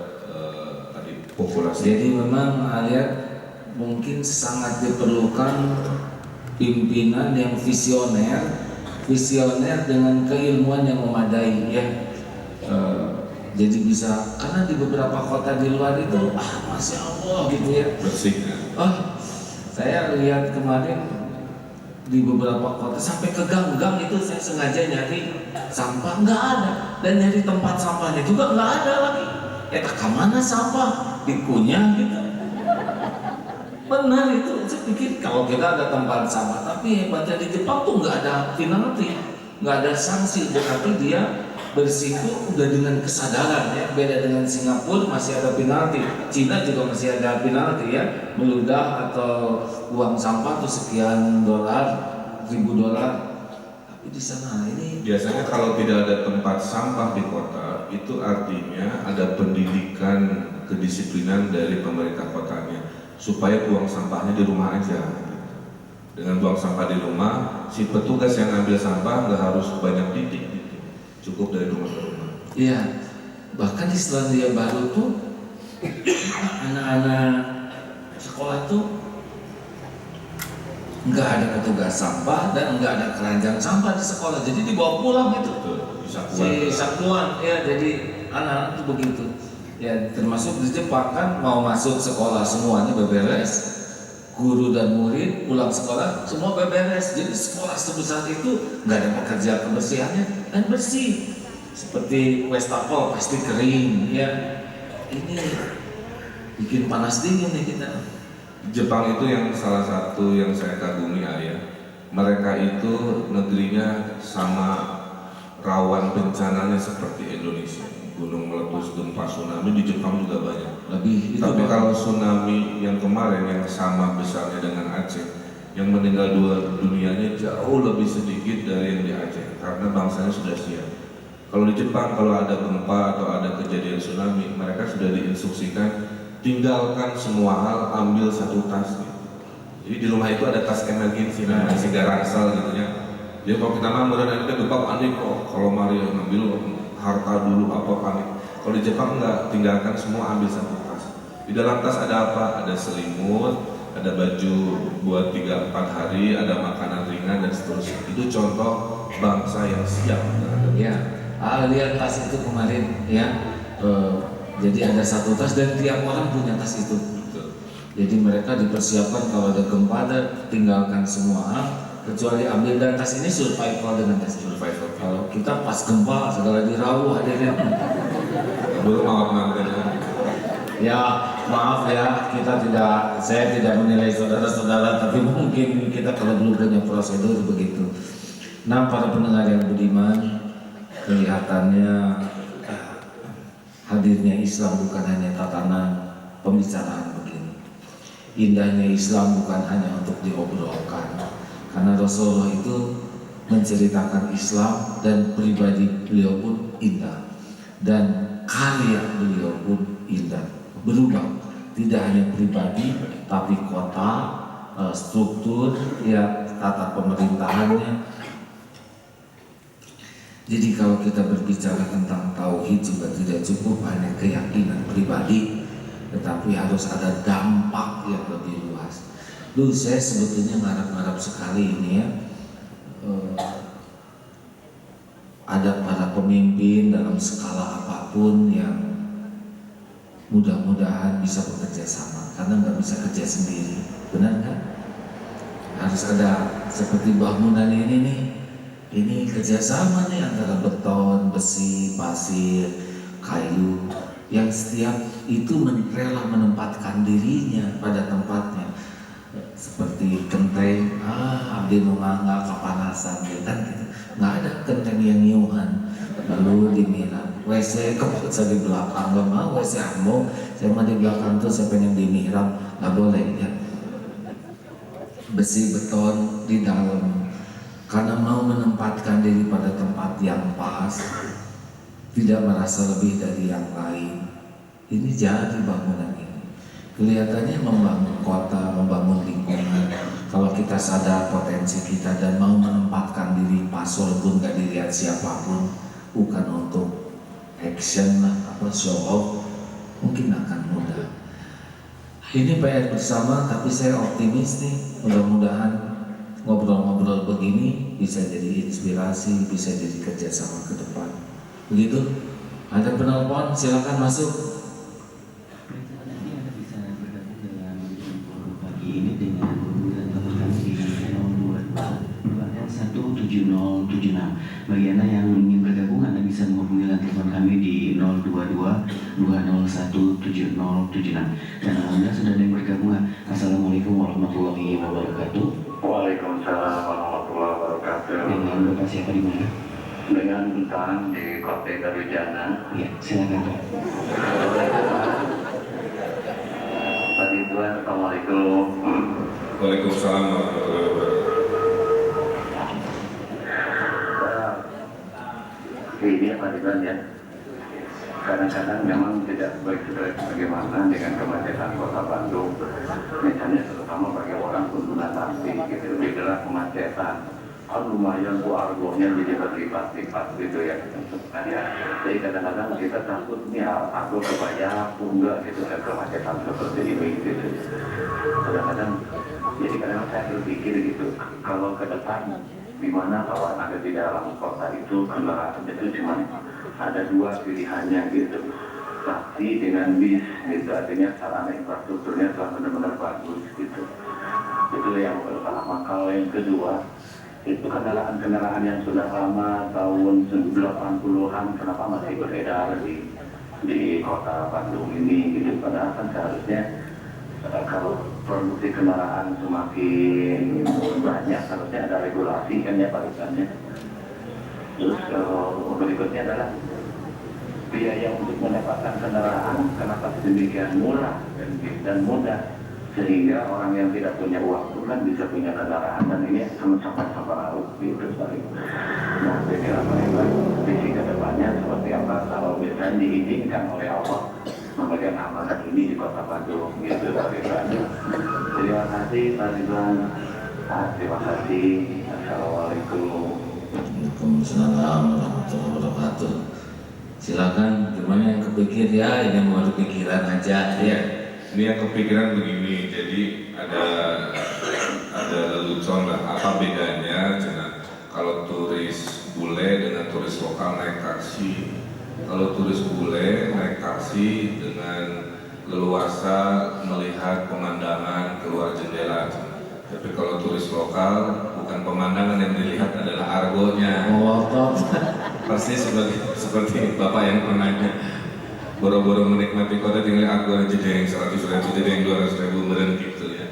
tadi populasi. Jadi memang lihat mungkin sangat diperlukan pimpinan yang visioner dengan keilmuan yang memadai ya. Jadi bisa, karena di beberapa kota di luar itu masya Allah gitu ya, Bersih ya. Saya lihat kemarin di beberapa kota sampai ke gang-gang itu saya sengaja nyari sampah, nggak ada, dan nyari tempat sampahnya juga nggak ada lagi. Kemana sampah? Dikunyah gitu. Benar itu, saya pikir kalau kita ada tempat sampah, tapi hebatnya di Jepang tuh nggak ada penalti, nggak ada sanksi, tapi dia bersih itu udah dengan kesadaran ya. Beda dengan Singapura masih ada penalti, Cina juga masih ada penalti ya, meludah atau buang sampah tuh sekian dolar, $1.000. Tapi di sana ini Biasanya kalau tidak ada tempat sampah di kota, itu artinya ada pendidikan kedisiplinan dari pemerintah kotanya supaya buang sampahnya di rumah aja. Dengan buang sampah di rumah, si petugas yang ambil sampah nggak harus banyak titik, gitu. Cukup dari rumah ke rumah. iya, bahkan di Selandia Baru tuh anak-anak sekolah tuh nggak ada petugas sampah dan nggak ada keranjang sampah di sekolah, jadi dibawa pulang itu. Si satuan ya, jadi anak-anak itu begitu ya. Termasuk di Jepang kan mau masuk sekolah semuanya beberes, guru dan murid pulang sekolah semua beberes, jadi sekolah sebesar itu nggak ada pekerja kebersihannya dan bersih. Seperti wastafel pasti kering ya. Ini bikin panas dingin nih kita. Jepang itu yang salah satu yang saya kagumi ayah. Mereka itu negerinya sama rawan bencananya seperti Indonesia. Gunung meletus, gempa, tsunami di Jepang juga banyak. Lebih itu. Tapi kalau tsunami yang kemarin yang sama besarnya dengan Aceh, yang meninggal dunianya jauh lebih sedikit dari yang di Aceh karena bangsanya sudah siap. Kalau di Jepang kalau ada gempa atau ada kejadian tsunami, mereka sudah diinstruksikan tinggalkan semua hal, ambil satu tas gitu. Jadi di rumah itu ada tas emergency namanya Sigaransal gitu ya. Jadi kalau kita mah modern kita gempa panik kok. Kalau Mario ngambil harta dulu apa panik. Kalau di Jepang enggak, tinggalkan semua, ambil satu tas. Di dalam tas ada apa? Ada selimut, ada baju buat 3-4 hari, ada makanan ringan dan seterusnya. Itu contoh bangsa yang siap. Ya, lihat tas itu kemarin ya. Jadi ada satu tas dan tiap orang punya tas itu. Jadi mereka dipersiapkan kalau ada gempa, tinggalkan semua, kecuali ambil, dan tas ini survival dengan tas survival. Kalau kita pas gempa segala dirawuh hadirnya. Belum maaf Ya maaf ya, saya tidak menilai saudara-saudara, tapi mungkin kita kalau belum punya prosedur begitu. Nah, para pendengar yang budiman, kelihatannya hadirnya Islam bukan hanya tatanan pembicaraan begini. Indahnya Islam bukan hanya untuk diobrolkan, karena Rasulullah itu menceritakan Islam dan pribadi beliau pun indah dan karya beliau pun indah, berubah, tidak hanya pribadi tapi kota, struktur ya, tata pemerintahannya. Jadi kalau kita berbicara tentang tauhid juga tidak cukup hanya keyakinan pribadi, tetapi harus ada dampak yang lebih luas. Dulu saya sebetulnya ngarap-ngarap sekali ini ya, ada para pemimpin dalam skala apapun yang mudah-mudahan bisa bekerja sama, karena nggak bisa kerja sendiri, benar nggak? Harus ada seperti bangunan ini nih, ini kerjasama nih antara beton, besi, pasir, kayu, yang setiap itu rela menempatkan dirinya pada tempatnya. Seperti genteng, abdi nu ngangga kapanasan gitu kan gitu. Nggak ada genteng yang nyuhan lalu dimihrab. WC kok saya di belakang, nggak mau WC ambo, saya mah di belakang tuh saya pengen dimihrab, nggak boleh ya. Besi beton di dalam, karena mau menempatkan diri pada tempat yang pas, tidak merasa lebih dari yang lain. Ini jadi bangunan ini. Kelihatannya membangun kota, membangun lingkungan. Kalau kita sadar potensi kita dan mau menempatkan diri pas walaupun gak dilihat siapapun, bukan untuk action lah, apa show off, mungkin akan mudah. Ini PR bersama, tapi saya optimis nih, mudah-mudahan ngobrol-ngobrol begini bisa jadi inspirasi, bisa jadi kerjasama ke depan. Begitu? Ada penelpon, silakan masuk. Ini dengan teman kami di 022-17076. Bagi Anda yang ingin bergabung, Anda bisa menghubungi telepon kami di 022-201-7076. Dan alhamdulillah sudah ada yang bergabung. Assalamualaikum warahmatullahi wabarakatuh. Waalaikumsalam warahmatullahi wabarakatuh. Dengan Bapak siapa di mana? Dengan Bintang di Kota Darujana. Ya, silakan Pak. Pak Ridwan, Assalamualaikum. Waalaikumsalam warahmatullahi wabarakatuh. Ini Pak Ridwan ya. Kadang-kadang memang tidak baik bagaimana dengan kemacetan Kota Bandung. Misalnya terutama bagi orang pengguna taksi gitu, di dalam kemacetan. Lumayan bu argonya jadi berlipat-lipat gitu ya. Jadi kadang-kadang kita takut nih argo kebayang enggak gitu kan kemacetan seperti ini gitu. Kadang-kadang jadi kadang saya berpikir gitu, kalau ke depan gimana kalau ada di dalam kota itu kendaraan itu cuma ada dua pilihannya gitu, taksi dengan bis gitu, artinya sarana infrastrukturnya telah benar-benar bagus gitu. Itu yang pertama. Kalau yang kedua itu kendaraan-kendaraan yang sudah lama tahun 80-an kenapa masih beredar di kota Bandung ini gitu. Padahal kan seharusnya kalau produksi kendaraan semakin banyak harusnya ada regulasi kan ya balikannya. Terus berikutnya adalah biaya untuk mendapatkan kendaraan kenapa sedemikian murah dan mudah, sehingga orang yang tidak punya uang itu kan bisa punya kendaraan, dan ini sampai laut gitu sekali. Nah, saya kira mereka visi ke depannya seperti apa kalau misalnya diizinkan oleh Allah memberikan amanah ini di kota Bandung gitu Pak Ridwan. Terima kasih Pak Ridwan. Terima kasih. Assalamualaikum. Waalaikumsalam warahmatullahi wabarakatuh. Silakan, gimana yang kepikir ya? Ini mau pikiran aja ya. Ini yang kepikiran begini, jadi ada lelucon lah. Apa bedanya kalau turis bule dengan turis lokal naik taksi? Kalau turis bule naik taksi dengan leluasa melihat pemandangan keluar jendela. Tapi kalau turis lokal bukan pemandangan yang dilihat adalah argonya. Persis seperti Bapak yang pernahnya boro-boro menikmati kota tinggal argo aja deh yang 100.000, jadi yang 200.000 meren gitu ya.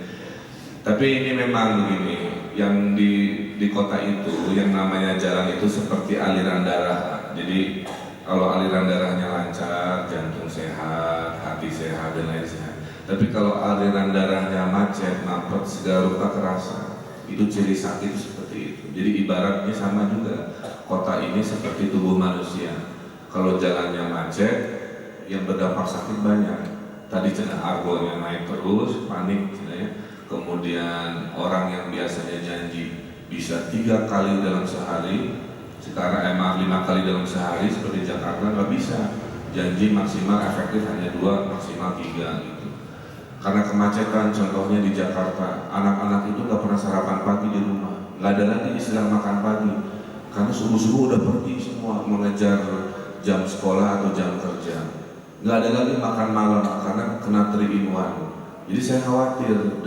Tapi ini memang begini, yang di kota itu yang namanya jalan itu seperti aliran darah. Jadi kalau aliran darahnya lancar, jantung sehat, hati sehat dan lain sehat. Tapi kalau aliran darahnya macet, mampet, segala rupa kerasa, itu ciri sakit seperti itu. Jadi ibaratnya sama juga, kota ini seperti tubuh manusia. Kalau jalannya macet, yang berdampak sakit banyak. Tadi cina argonya naik terus, panik ya. Kemudian orang yang biasanya janji bisa 3 kali dalam sehari, sekarang emang 5 kali dalam sehari seperti Jakarta nggak bisa. Janji maksimal efektif hanya 2, maksimal 3 gitu. Karena kemacetan, contohnya di Jakarta, anak-anak itu nggak pernah sarapan pagi di rumah. Nggak ada lagi istilah makan pagi. karena subuh-subuh udah pergi semua mengejar jam sekolah atau jam kerja. Nggak ada lagi makan malam karena kena 3-in-1. Jadi saya khawatir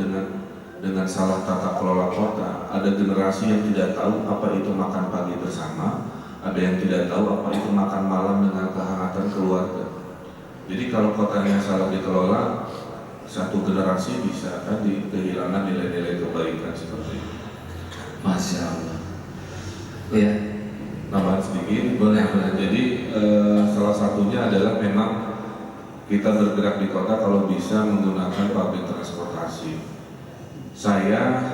dengan salah tata kelola kota. Ada generasi yang tidak tahu apa itu makan pagi bersama, ada yang tidak tahu apa itu makan malam dengan kehangatan keluarga. Jadi kalau kotanya salah dikelola, satu generasi bisa kan kehilangan nilai-nilai kebaikan seperti itu. Masya Allah. Ya, Tambahan sedikit. boleh. Jadi salah satunya adalah memang kita bergerak di kota kalau bisa menggunakan public transportasi. Saya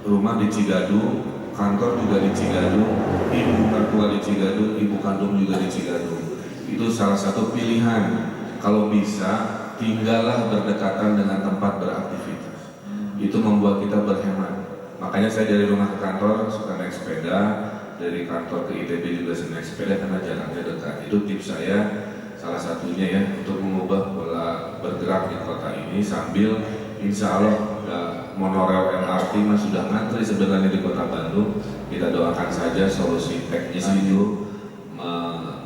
rumah di Cigadung, kantor juga di Cigadung, ibu mertua di Cigadung, ibu kandung juga di Cigadung. Itu salah satu pilihan. Kalau bisa, tinggallah berdekatan dengan tempat beraktivitas. Itu membuat kita berhemat. Makanya saya dari rumah ke kantor suka naik sepeda, dari kantor ke ITB juga naik sepeda karena jaraknya dekat. Itu tips saya salah satunya ya untuk mengubah pola bergerak di kota ini sambil insya Allah monorail MRT sudah ngantri sebenarnya di kota Bandung. Kita doakan saja solusi teknis itu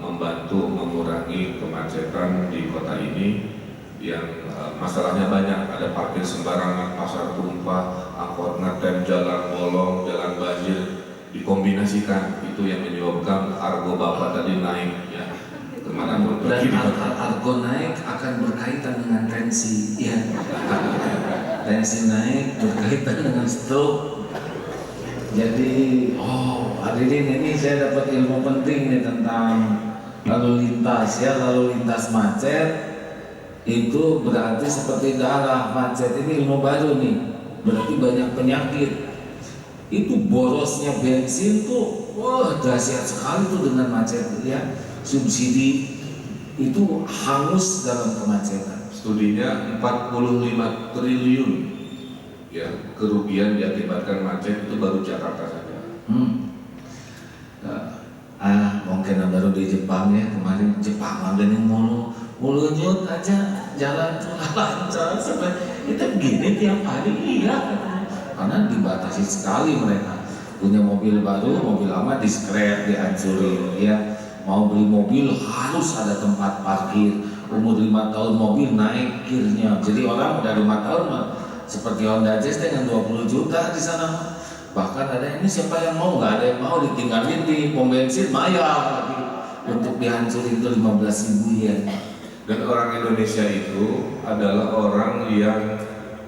membantu mengurangi kemacetan di kota ini yang masalahnya banyak, ada parkir sembarangan, pasar tumpah, angkot ngetem, jalan bolong, jalan banjir, dikombinasikan itu yang menyebabkan argo bapak tadi naik ya kemanapun Dan pergi. argo naik akan berkaitan dengan tensi, ya. Tensi naik berkaitan dengan stroke. Jadi, hadirin, ini saya dapat ilmu penting nih tentang lalu lintas ya, lalu lintas macet itu berarti seperti darah macet. Ini ilmu baru nih, berarti banyak penyakit. Itu borosnya bensin tuh, wah dahsyat sekali tuh dengan macet ya. Subsidi itu hangus dalam kemacetan. Studinya 45 triliun ya kerugian diakibatkan macet itu baru Jakarta saja. Mungkin baru di Jepang ya, kemarin Jepang ada yang mulu nyut aja jalan tuh lancar sampai kita begini tiap hari, iya karena dibatasi sekali. Mereka punya mobil baru, mobil lama diskret, dihancurin ya. Mau beli mobil harus ada tempat parkir. Umur 5 tahun mobil naik kirnya. Jadi orang udah 5 tahun seperti Honda Jazz dengan 20 juta di sana. Bahkan ada ini siapa yang mau, nggak ada yang mau, ditinggalin di pom bensin bayar lagi untuk dihancurin itu 15.000 yen. Dan orang Indonesia itu adalah orang yang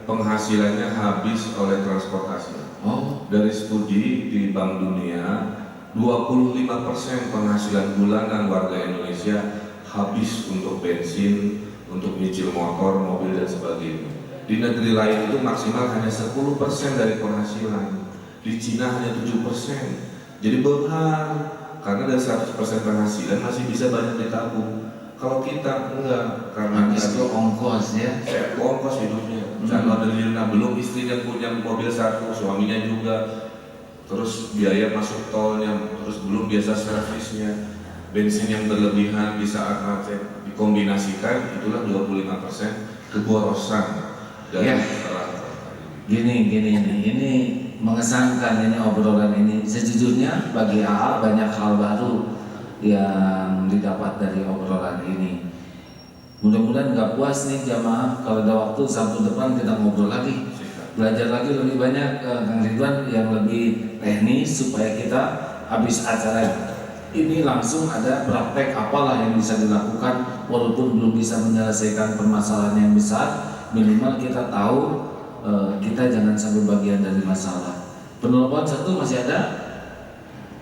penghasilannya habis oleh transportasi. Dari studi di Bank Dunia, 25% penghasilan bulanan warga Indonesia habis untuk bensin, untuk nyicil motor, mobil dan sebagainya. Di negeri lain itu maksimal hanya 10% dari penghasilan. Di Cina hanya 7%. Jadi benar, karena dari 100% penghasilan masih bisa banyak ditabung. Kalau kita enggak, karena itu ongkos ya. Ongkos hidupnya. Alhamdulillah belum istrinya punya mobil satu, suaminya juga. Terus biaya masuk tolnya, terus belum biasa servisnya, bensin yang berlebihan di saat macet, dikombinasikan itulah 25% keborosan dari masalah. Ini mengesankan ini obrolan ini. Sejujurnya bagi AA banyak hal baru yang didapat dari obrolan ini. Mudah-mudahan nggak puas nih jamaah, kalau ada waktu Sabtu depan kita ngobrol lagi, belajar lagi lebih banyak Kang Ridwan yang lebih teknis supaya kita habis acara ini langsung ada praktek apalah yang bisa dilakukan walaupun belum bisa menyelesaikan permasalahan yang besar, minimal kita tahu kita jangan sampai bagian dari masalah. Penelpon satu masih ada?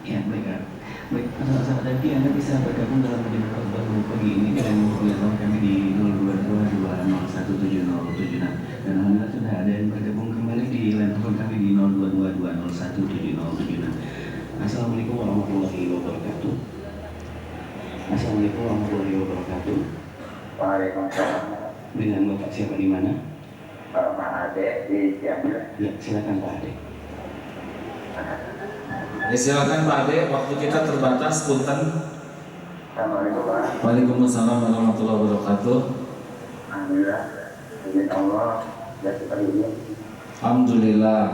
Ya, baik. Baik, sahabat Daki, Anda bisa bergabung dalam perjalanan khotbah pagi ini dengan menghubungi telepon kami di 022-2071-7076. Dan alhamdulillah sudah ada yang bergabung kembali di line telepon kami di 022-2071-7076. Assalamualaikum warahmatullahi wabarakatuh. Assalamualaikum warahmatullahi wabarakatuh. Waalaikumsalam. Dengan Bapak siapa di mana? Pak Ade di Cianjur. Ya, silakan Pak Ade. Ya silakan Pak Ade, waktu kita terbatas, punten. Assalamualaikum Pak. Waalaikumsalam warahmatullahi wabarakatuh. Alhamdulillah, izin Allah dan seperti ini. Alhamdulillah.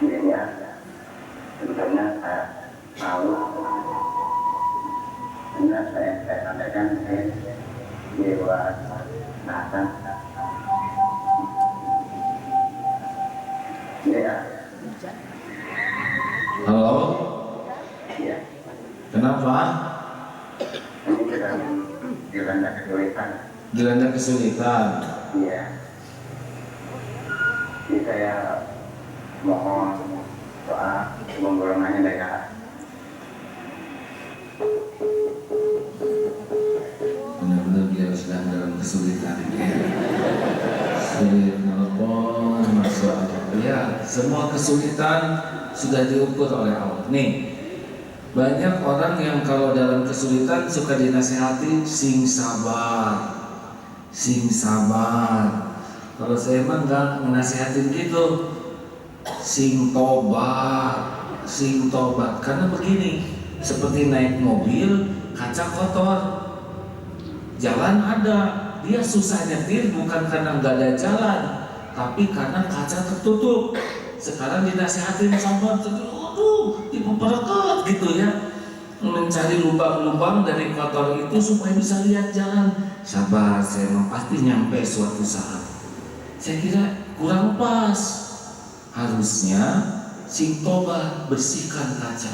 Ini ya, tentunya Ingat saya sampaikan Dewa Nata. Ya. Halo, Ya. kenapa? Ini sedang dilanda kesulitan. Dilanda kesulitan. Iya. Jadi saya mohon doa golongannya daya. Benar-benar dia sedang dalam kesulitan. Sulit nelpon, masuk Allah. Ya, semua kesulitan sudah diukur oleh Allah. Nih, banyak orang yang kalau dalam kesulitan suka dinasihati, sing sabar, sing sabar. Kalau saya emang nggak menasihatin gitu, sing tobat, sing tobat. Karena begini, seperti naik mobil, kaca kotor, jalan ada, dia susah nyetir bukan karena nggak ada jalan, tapi karena kaca tertutup. Sekarang dinasihatin sabar, aduh, diperketat gitu ya, mencari lubang-lubang dari kotor itu supaya bisa lihat jalan. Sabar, saya mau pasti nyampe suatu saat. Saya kira kurang pas. Harusnya sing tobat, bersihkan kaca,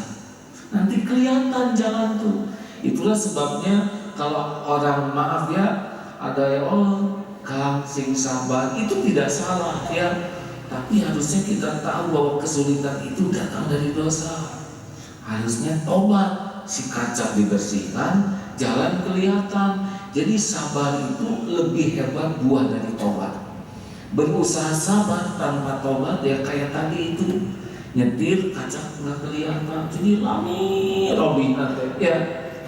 nanti kelihatan jalan tuh. Itulah sebabnya kalau orang, maaf ya, ada yang Kang sing sabar, itu tidak salah ya. Tapi harusnya kita tahu bahwa kesulitan itu datang dari dosa. Harusnya tobat, si kaca dibersihkan, jalan kelihatan. Jadi sabar itu lebih hebat buah dari tobat. Berusaha sabar tanpa tobat ya kayak tadi itu, nyetir kaca nggak kelihatan, jadi lami robina ya.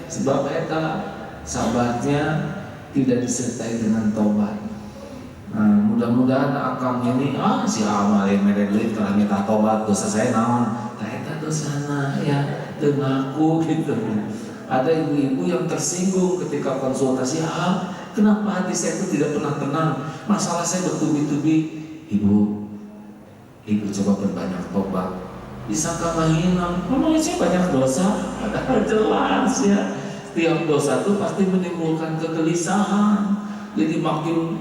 Sebab eta sabarnya tidak disertai dengan tobat. Nah, mudah-mudahan akang ini si amal yang mere duit karena minta tobat, dosa saya naon, nah eta dosana ya teu ngaku gitu. Ada ibu-ibu yang tersinggung ketika konsultasi, kenapa hati saya itu tidak pernah tenang, masalah saya bertubi-tubi. Ibu coba perbanyak tobat. Disangka mahina, memang saya banyak dosa, padahal jelas ya. Setiap dosa itu pasti menimbulkan kegelisahan. Jadi makin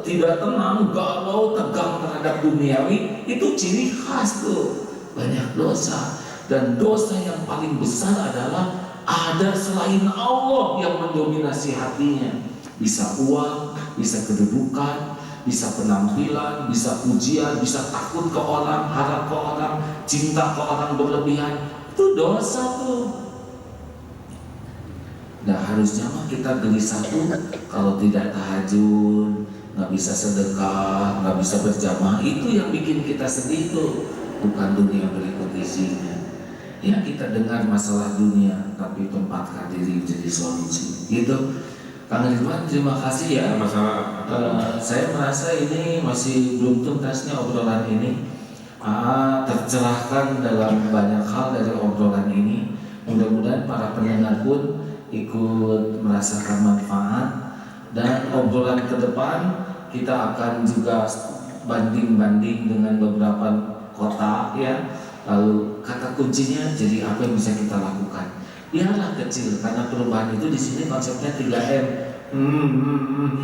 tidak tenang, galau, tegang terhadap duniawi. Itu ciri khas tuh, banyak dosa. Dan dosa yang paling besar adalah ada selain Allah yang mendominasi hatinya. Bisa uang, bisa kedudukan, bisa penampilan, bisa pujian, bisa takut ke orang, harap ke orang, cinta ke orang berlebihan. Itu dosa tuh. Nah harusnya mah kita gelisah tuh kalau tidak tahajud, nggak bisa sedekah, nggak bisa berjamaah. Itu yang bikin kita sedih tuh, bukan dunia berikut isinya. Ya kita dengar masalah dunia, tapi tempatkan diri jadi solusi. Gitu. Kang Ridwan, terima kasih ya. Masalah. Saya merasa ini masih belum tuntasnya obrolan ini. Tercerahkan dalam banyak hal dari obrolan ini. Mudah-mudahan para pendengar pun ikut merasakan manfaat, dan obrolan ke depan kita akan juga banding-banding dengan beberapa kota ya. Lalu kata kuncinya jadi apa yang bisa kita lakukan. Biarlah kecil, karena perubahan itu di sini konsepnya 3M.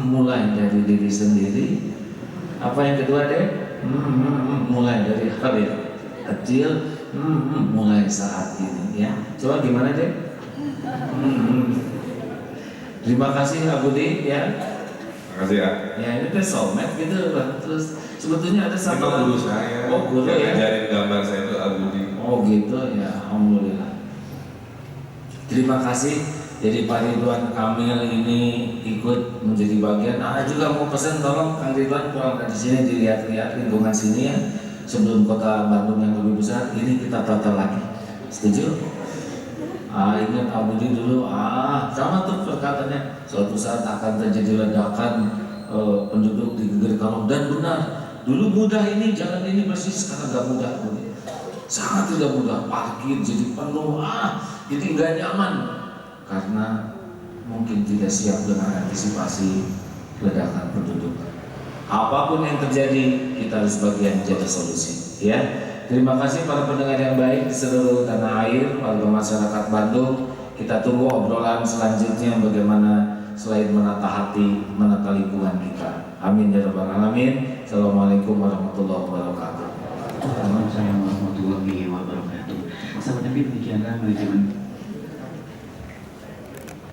Mulai dari diri sendiri. Apa yang kedua deh? Mulai dari hal yang kecil. Mulai saat ini ya. Coba gimana deh? Terima kasih Abu Budi ya. Terima kasih ya. Ya ini teh soulmate gitu Bang. Terus sebetulnya ada Itu satu guru saya. Oh guru yang ya. ngajarin gambar saya itu Abudi. Oh gitu ya. Alhamdulillah. Terima kasih. Jadi Pak Ridwan Kamil ini ikut menjadi bagian. Juga mau pesan tolong Kang Ridwan pulang ke sini dilihat-lihat lingkungan sini ya. Sebelum kota Bandung yang lebih besar ini kita tata lagi. Setuju? Ingat Abu Budi dulu, sama tuh perkataannya, suatu saat akan terjadi ledakan penduduk di Geger Kalong. Dan benar, dulu mudah ini, jalan ini bersih, sekarang gak mudah. Sangat tidak mudah, parkir jadi penuh, jadi gak nyaman. Karena mungkin tidak siap dengan antisipasi ledakan penduduk. Apapun yang terjadi, kita harus bagian menjadi solusi ya. Terima kasih para pendengar yang baik di seluruh tanah air, warga masyarakat Bandung Kita tunggu obrolan selanjutnya bagaimana selain menata hati, menata lingkungan kita. Amin ya rabbal alamin. Assalamualaikum warahmatullahi wabarakatuh. Waalaikumsalam warahmatullahi wabarakatuh. Sahabat Nabi, demikianlah manajemen